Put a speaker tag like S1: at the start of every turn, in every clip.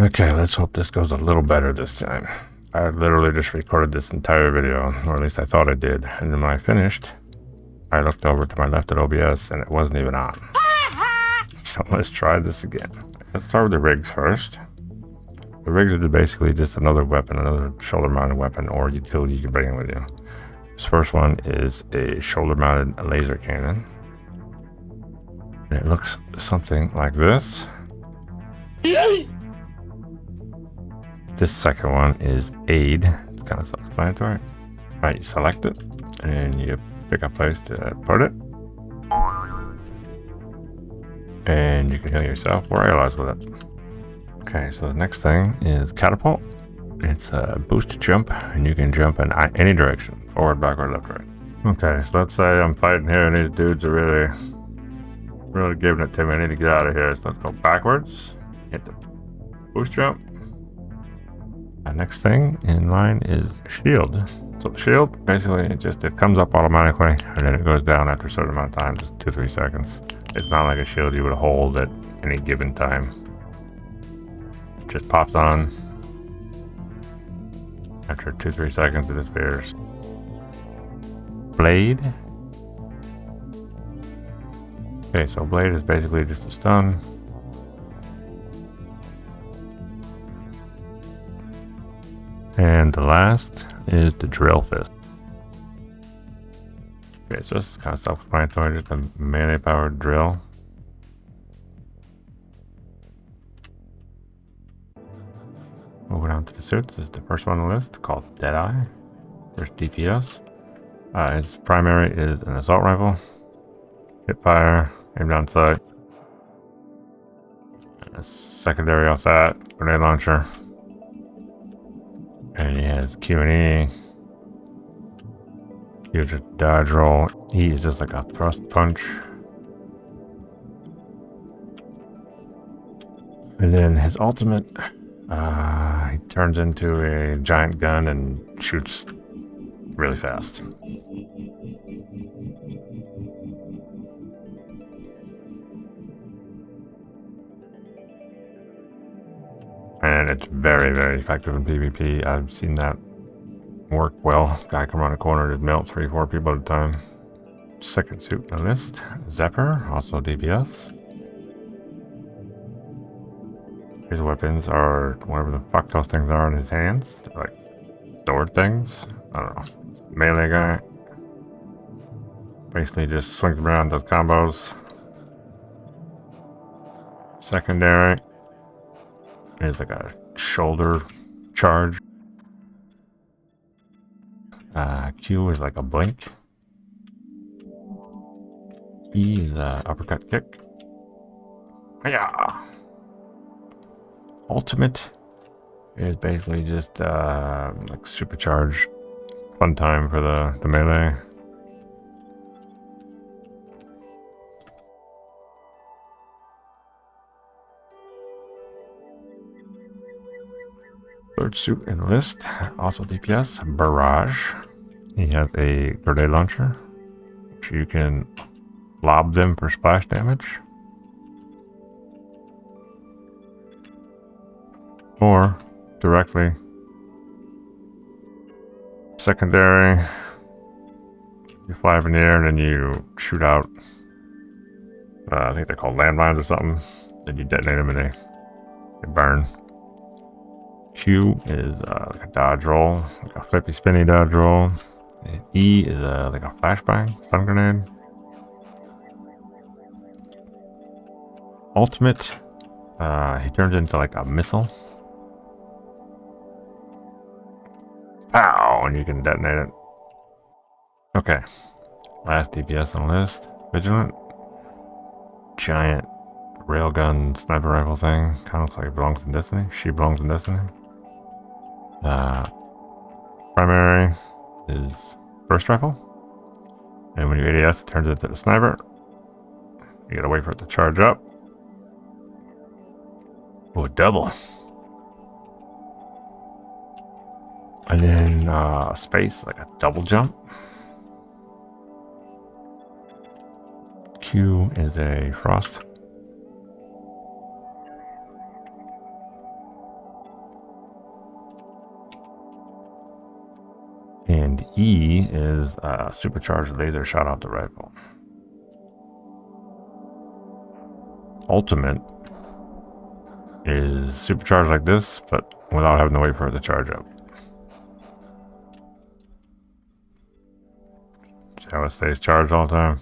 S1: Okay, let's hope this goes a little better this time. I literally just recorded this entire video, or at least I thought I did, and then when I finished, I looked over to my left at OBS and it wasn't even on. So let's try this again. Let's start with the rigs first. The rigs are basically just another weapon, another shoulder-mounted weapon or utility you can bring in with you. This first one is a shoulder-mounted laser cannon. And it looks something like this. This second one is aid. It's kind of self-explanatory. Alright, you select it and you pick a place to put it. And you can heal yourself or allies with it. Okay, so the next thing is Catapult. It's a boost jump, and you can jump in any direction, forward, backward, left, right. Okay, so let's say I'm fighting here and these dudes are really giving it to me. I need to get out of here. So let's go backwards, hit the boost jump. The next thing in line is shield. So the shield, basically, it comes up automatically, and then it goes down after a certain amount of time, just 2-3 seconds. It's not like a shield you would hold at any given time. It just pops on. After 2-3 seconds, it disappears. Blade. Okay, so blade is basically just a stun. And the last is the drill fist. Okay, so this is kind of self-explanatory, just a melee-powered drill. Moving on to the suits, this is the first one on the list, called Deadeye. There's DPS. His primary is an assault rifle. Hit fire, aim down sight. A secondary off that, grenade launcher. And he has Q and E. Q is just dodge roll. E is just like a thrust punch. And then his ultimate, he turns into a giant gun and shoots really fast. And it's very, very effective in PvP. I've seen that work well. Guy come around the corner, just melt 3-4 people at a time. Second suit on the list, Zephyr, also DPS. His weapons are whatever the fuck those things are in his hands. They're like sword things. I don't know. Melee guy. Basically just swings around, does combos. Secondary is like a shoulder charge. Q is like a blink. E is a uppercut kick. Yeah. Ultimate is basically just like supercharged fun time for the melee. Third suit in the list, also DPS, Barrage. He has a grenade launcher, which you can lob them for splash damage. Or directly. Secondary, you fly up in the air and then you shoot out, I think they're called landmines or something. Then you detonate them and they burn. Q is like a dodge roll, like a flippy spinny dodge roll. And E is like a flashbang, stun grenade. Ultimate, he turns into like a missile. Pow! And you can detonate it. Okay. Last DPS on the list. Vigilant. Giant railgun sniper rifle thing. Kind of looks like it belongs in Destiny. She belongs in Destiny. Primary is burst rifle. And when you ADS, it turns into the sniper. You gotta wait for it to charge up. Oh, double. And then space, like a double jump. Q is a frost. And E is supercharged laser shot out the rifle. Ultimate is supercharged like this, but without having to wait for it to charge up. See how it stays charged all the time?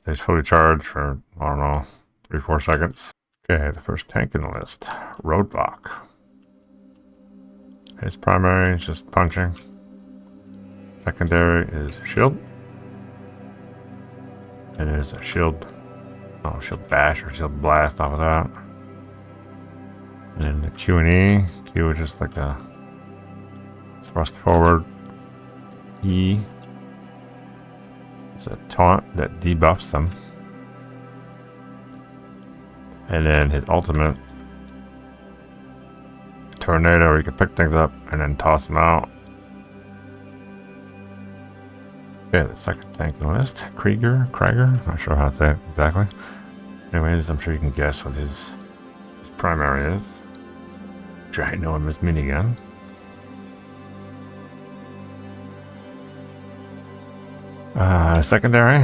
S1: Stays fully charged for, I don't know, 3-4 seconds. Okay, the first tank in the list, Roadblock. His primary is just punching. Secondary is shield. And there's a shield bash or shield blast off of that. And then the Q and E. Q is just like a thrust forward. E is a taunt that debuffs them. And then his ultimate, tornado, where you can pick things up and then toss them out. Okay, the second tank in the list, Krieger, not sure how to say it exactly. Anyways, I'm sure you can guess what his primary is. Ginormous minigun. Secondary,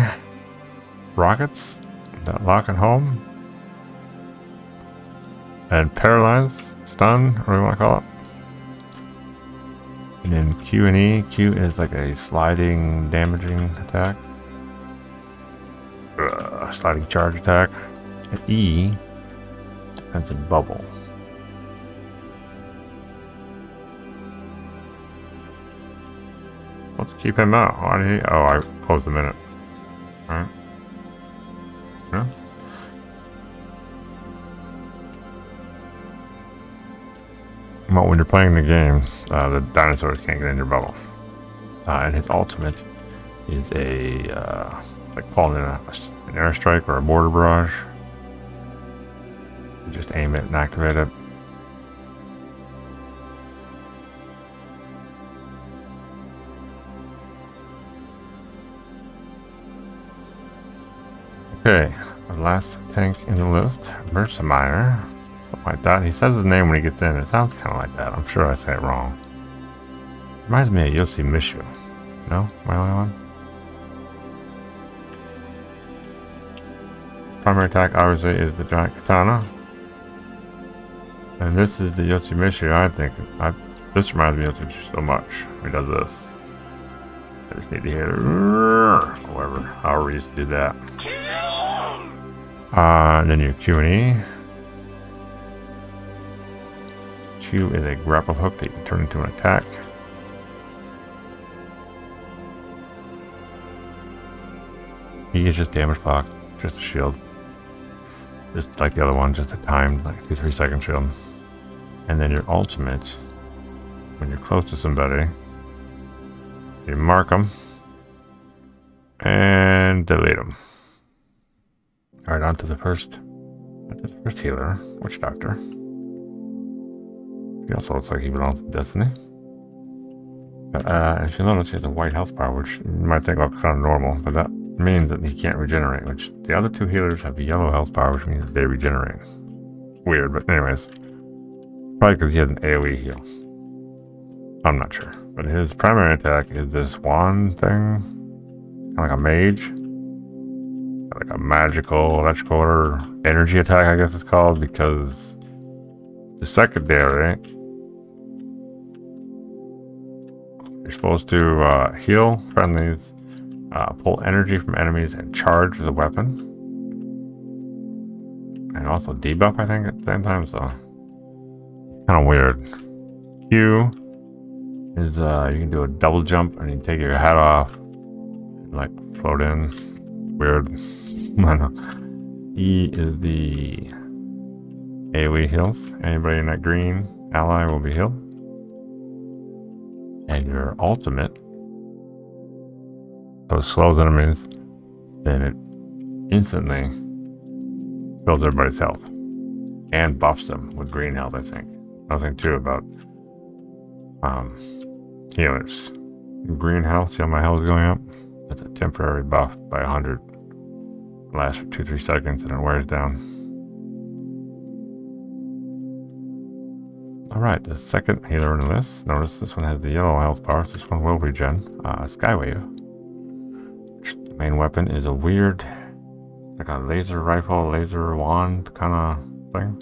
S1: rockets that lock and home. And paralyze, stun, whatever you want to call it. And then Q and E. Q is like a sliding, damaging attack. Sliding charge attack. And E, defensive bubble. Let's keep him out. Why did he? Oh, I closed the minute. Alright. Yeah. Well, when you're playing the game, the dinosaurs can't get in your bubble. And his ultimate is like calling in an airstrike or a border barrage. You just aim it and activate it. Okay, the last tank in the list, Murasame. Something like that. He says his name when he gets in. It sounds kind of like that. I'm sure I say it wrong. Reminds me of Yoshimitsu. No? Am I the only one? Primary attack, obviously, is the giant katana. And this is the Yoshimitsu, I think. This reminds me of Yoshimitsu so much. He does this. I just need to hit it. However we used to do that. And then your Q and E. Q is a grapple hook that you can turn into an attack. E is just damage block, just a shield. Just like the other one, just a timed, like 2-3 second shield. And then your ultimate, when you're close to somebody, you mark them and delete them. Alright, on to the first healer, Witchdoctor. He also looks like he belongs to Destiny. If you notice, he has a white health bar, which you might think looks kind of normal, but that means that he can't regenerate, which the other two healers have a yellow health bar, which means they regenerate. Weird, but anyways. Probably because he has an AoE heal. I'm not sure. But his primary attack is this wand thing. Kind of like a mage. Like a magical, electrical, or energy attack, I guess it's called, because the secondary, you're supposed to heal friendlies, pull energy from enemies, and charge the weapon. And also debuff, I think, at the same time, so kind of weird. Q is you can do a double jump and you can take your hat off and like float in. Weird. I know. E is the AoE heals. Anybody in that green ally will be healed. And your ultimate, so it slows enemies, then it instantly fills everybody's health and buffs them with green health, I think. Nothing too about healers. Green health, see how my health is going up? That's a temporary buff by 100. Lasts for 2-3 seconds and it wears down. Alright, the second healer in the list. Notice this one has the yellow health bar, so this one will regen. Skywave. The main weapon is a weird, like a laser rifle, laser wand kind of thing.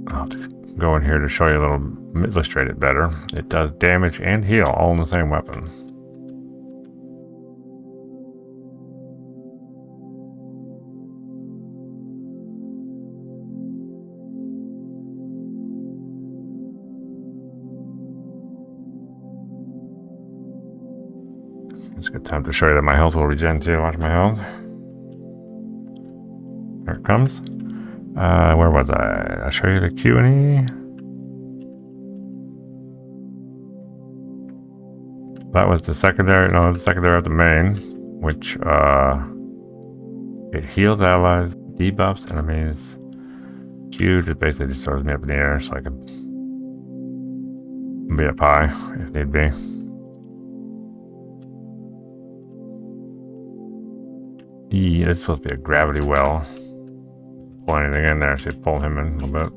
S1: I'll have to go in here to show you a little, illustrate it better. It does damage and heal all in the same weapon. It's a good time to show you that my health will regen too. Watch my health. There it comes. Where was I? I'll show you the Q&E. That was the secondary, no, the secondary of the main, which it heals allies, debuffs enemies. Q just basically just throws me up in the air so I can be up high if need be. E is supposed to be a gravity well. Pull anything in there, so you pull him in a little bit.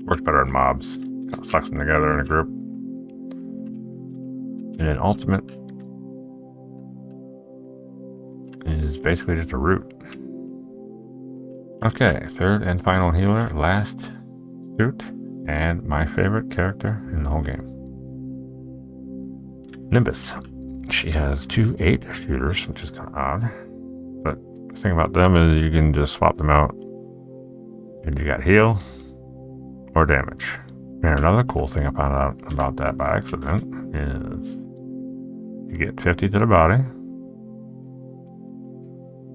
S1: Works better in mobs. Kind of sucks them together in a group. And then ultimate is basically just a root. Okay, third and final healer, last suit, and my favorite character in the whole game. Nimbus. She has 2 8 shooters, which is kind of odd. But the thing about them is you can just swap them out and you got heal or damage. And another cool thing I found out about that by accident is you get 50 to the body,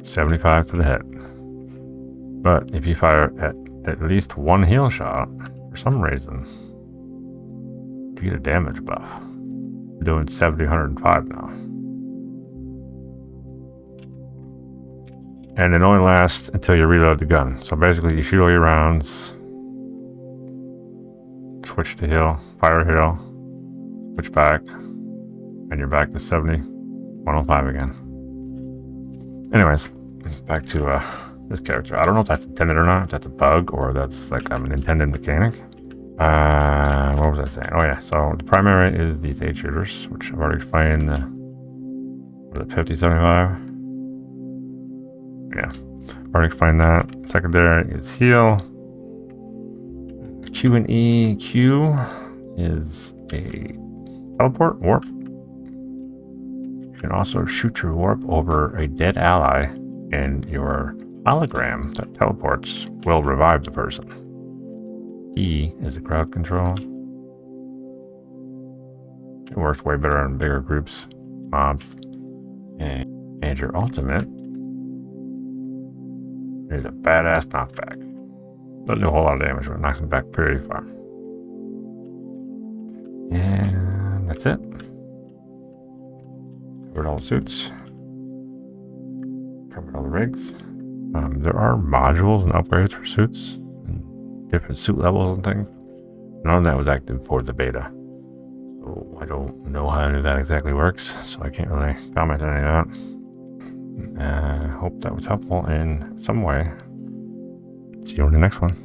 S1: 75 to the head. But if you fire at least 1 heal shot, for some reason, you get a damage buff. We're doing 70, 105 now. And it only lasts until you reload the gun. So basically you shoot all your rounds, switch to heal, fire heal, switch back, and you're back to 70, 105 again. Anyways, back to this character. I don't know if that's intended or not, if that's a bug or that's like an intended mechanic. What was I saying? Oh yeah, so the primary is these 8 shooters, which I've already explained. The 50, 75. Yeah, already explained that. Secondary is heal. Q and E. Q is a teleport warp. You can also shoot your warp over a dead ally, and your hologram that teleports will revive the person. E is a crowd control. It works way better in bigger groups, mobs. And your ultimate is a badass knockback. Doesn't do a whole lot of damage, but it knocks him back pretty far. And that's it. Covered all the suits. Covered all the rigs. There are modules and upgrades for suits and different suit levels and things. None of that was active for the beta. So I don't know how any of that exactly works, so I can't really comment on any of that. I hope that was helpful in some way. See you in the next one.